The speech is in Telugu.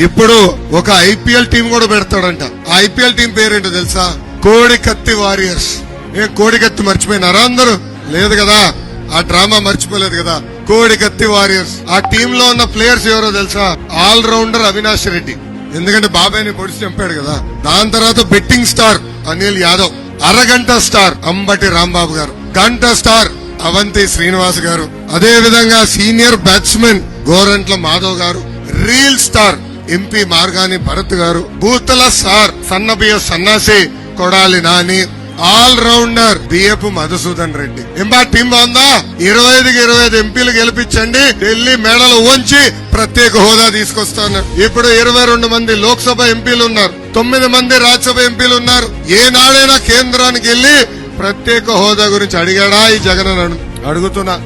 ఇప్పుడు ఒక ఐపీఎల్ టీం కూడా పెడతాడంట. ఆ ఐపీఎల్ టీం పేరేంటో తెలుసా? కోడికత్తి వారియర్స్. కోడికత్తి మర్చిపోయినారా అందరూ? లేదు కదా, ఆ డ్రామా మర్చిపోలేదు కదా. కోడికత్తి వారియర్స్. ఆ టీమ్ లో ఉన్న ప్లేయర్స్ ఎవరో తెలుసా? ఆల్ రౌండర్ అవినాష్ రెడ్డి, ఎందుకంటే బాబాయ్ని పొడిచి చంపాడు కదా. దాని తర్వాత బెట్టింగ్ స్టార్ అనిల్ యాదవ్, అరగంట స్టార్ అంబటి రాంబాబు గారు, గంట స్టార్ అవంతి శ్రీనివాస్ గారు, అదే విధంగా సీనియర్ బ్యాట్స్మెన్ గోరంట్ల మాధవ్ గారు, reel star MP Margani Bharat గారు, బూతల స్టార్ సన్నబియ్య సన్నాసి కొడాలి నాని, ఆల్ రౌండర్ బియ్యపు మధుసూదన్ రెడ్డి. ఎంబా టీం బాగుందా? 25కి 25 ఎంపీలు గెలిపించండి, ఢిల్లీ మేడలు వంచి ప్రత్యేక హోదా తీసుకొస్తాను. ఇప్పుడు 22 మంది లోక్సభ ఎంపీలు ఉన్నారు, 9 మంది రాజ్యసభ ఎంపీలు ఉన్నారు. ఏనాడైనా కేంద్రానికి వెళ్లి ప్రత్యేక హోదా గురించి అడిగాడా ఈ జగన్? అడుగుతున్నా.